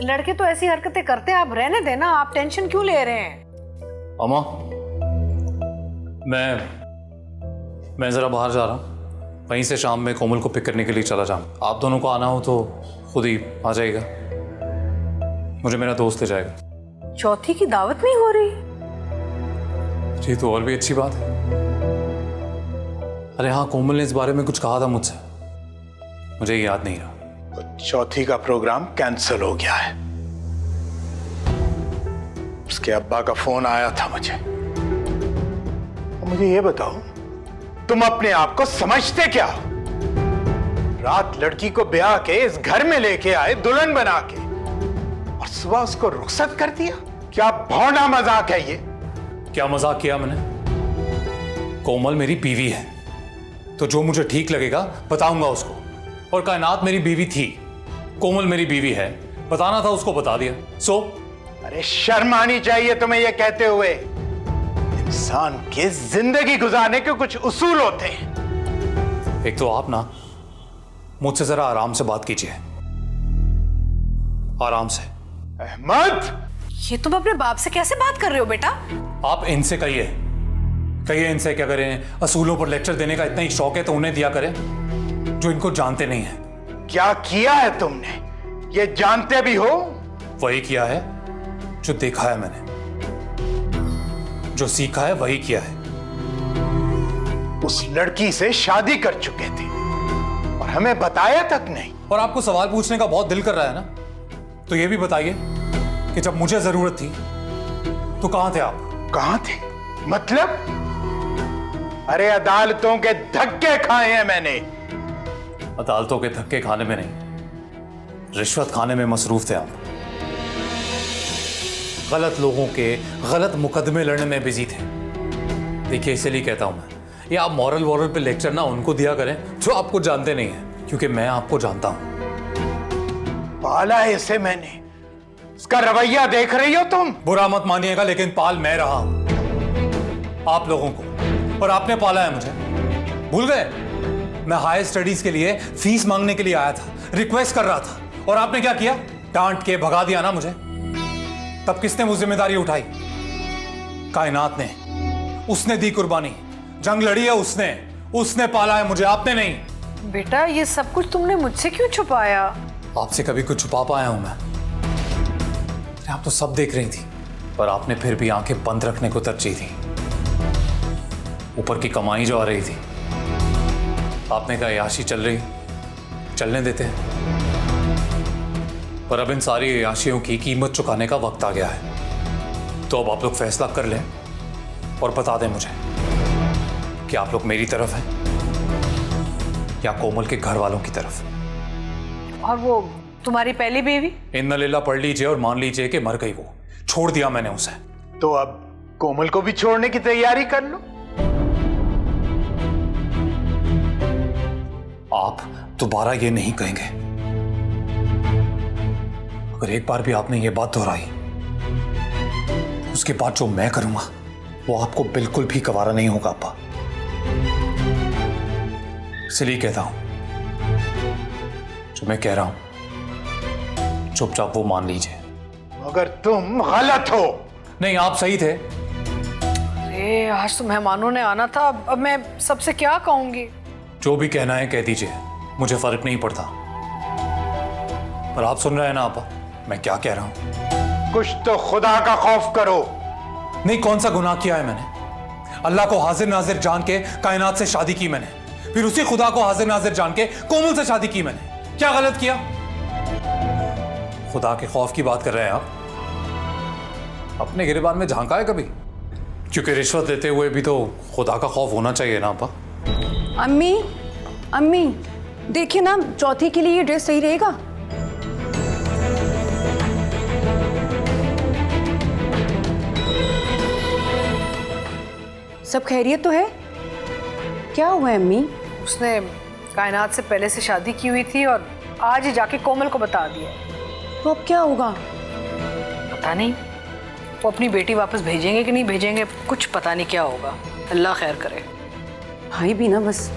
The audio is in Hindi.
लड़के तो ऐसी हरकतें करते हैं, आप रहने देना, आप टेंशन क्यों ले रहे हैं? अम्मा, मैं जरा बाहर जा रहा हूँ, वहीं से शाम में कोमल को पिक करने के लिए चला जाऊँ। आप दोनों को आना हो तो खुद ही आ जाएगा, मुझे मेरा दोस्त ले जाएगा। चौथी की दावत नहीं हो रही? जी तो और भी अच्छी बात है। अरे हाँ, कोमल ने इस बारे में कुछ कहा था मुझसे, मुझे याद नहीं रहा। तो चौथी का प्रोग्राम कैंसिल हो गया है। उसके अब्बा का फोन आया था मुझे। मुझे ये बताओ, तुम अपने आप को समझते क्या हो? रात लड़की को ब्याह के इस घर में लेके आए दुल्हन बना के, और सुबह उसको रुखसत कर दिया। क्या भौना मजाक है ये? क्या मजाक किया मैंने? कोमल मेरी बीवी है, तो जो मुझे ठीक लगेगा बताऊंगा उसको। और कायनात मेरी बीवी थी, कोमल मेरी बीवी है, बताना था उसको, बता दिया। सो अरे शर्म आनी चाहिए तुम्हें ये कहते हुए। इंसान के जिंदगी गुजारने के कुछ उसूल होते हैं। एक तो आप ना मुझसे जरा आराम से बात कीजिए, आराम से। अहमद, ये तुम अपने बाप से कैसे बात कर रहे हो बेटा? आप इनसे कहिए इनसे क्या करें। असूलों पर लेक्चर देने का इतना ही शौक है तो उन्हें दिया करें जो इनको जानते नहीं है। क्या किया है तुमने? ये जानते भी हो? वही किया है जो देखा है मैंने, जो सीखा है वही किया है। उस लड़की से शादी कर चुके थे और हमें बताया तक नहीं। और आपको सवाल पूछने का बहुत दिल कर रहा है ना, तो ये भी बताइए कि जब मुझे जरूरत थी तो कहां थे आप? कहां थे मतलब? अरे अदालतों के धक्के खाए हैं मैंने। अदालतों के धक्के खाने में नहीं, रिश्वत खाने में मसरूफ थे आप। गलत लोगों के गलत मुकदमे लड़ने में बिजी थे। देखिए, इसलिए कहता हूं मैं, ये आप मॉरल पे लेक्चर ना उनको दिया करें जो आपको जानते नहीं है, क्योंकि मैं आपको जानता हूं। पाला है इसे मैंने, इसका रवैया देख रही हो तुम। बुरा मत मानिएगा, लेकिन पाल मैं रहा हूं आप लोगों को, और आपने पाला है मुझे। भूल गए? मैं हायर स्टडीज के लिए फीस मांगने के लिए आया था, रिक्वेस्ट कर रहा था, और आपने क्या किया? डांट के भगा दिया ना मुझे। तब किसने वो जिम्मेदारी उठाई? कायनात ने, उसने दी कुर्बानी, जंग लड़ी है उसने पाला है मुझे, आपने नहीं। बेटा, ये सब कुछ तुमने मुझसे क्यों छुपाया? आपसे कभी कुछ छुपा पाया हूं मैं? आप तो सब देख रही थी, पर आपने फिर भी आंखें बंद रखने को तरजीह दी। ऊपर की कमाई जो आ रही थी, आपने कहा याशी चल रही, चलने देते हैं। पर अब इन सारी याशियों की कीमत चुकाने का वक्त आ गया है। तो अब आप लोग फैसला कर लें और बता दें मुझे कि आप लोग मेरी तरफ हैं या कोमल के घर वालों की तरफ। और वो तुम्हारी पहली बीवी? इन्ना लिल्ला पढ़ लीजिए और मान लीजिए कि मर गई वो, छोड़ दिया मैंने उसे। तो अब कोमल को भी छोड़ने की तैयारी कर लो। आप दोबारा ये नहीं कहेंगे। अगर एक बार भी आपने ये बात दोहराई, उसके बाद जो मैं करूंगा वो आपको बिल्कुल भी गवारा नहीं होगा अब्बा। इसलिए कहता हूं, जो मैं कह रहा हूं चुपचाप वो मान लीजिए। मगर तुम गलत हो। नहीं, आप सही थे। अरे आज तो मेहमानों ने आना था, अब मैं सबसे क्या कहूंगी? जो भी कहना है कह दीजिए, मुझे फर्क नहीं पड़ता। पर आप सुन रहे हैं ना अब्बा, मैं क्या कह रहा हूं? कुछ तो खुदा का खौफ करो। नहीं, कौन सा गुनाह किया है मैंने? अल्लाह को हाजिर नाजिर जान के कायनात से शादी की मैंने, फिर उसी खुदा को हाजिर नाजिर जान के कोमल से शादी की मैंने। क्या गलत किया? खुदा के खौफ की बात कर रहे हैं आप? अपने गिरबान में झांका है कभी? क्योंकि रिश्वत लेते हुए भी तो खुदा का खौफ होना चाहिए ना अब्बा। अम्मी देखिए ना, चौथी के लिए ये ड्रेस सही रहेगा? सब खैरियत तो है? क्या हुआ है अम्मी? उसने कायनात से पहले से शादी की हुई थी और आज ही जाके कोमल को बता दिया। तो अब क्या होगा? पता नहीं, वो अपनी बेटी वापस भेजेंगे कि नहीं भेजेंगे, कुछ पता नहीं क्या होगा। अल्लाह खैर करे। भाई भी ना बस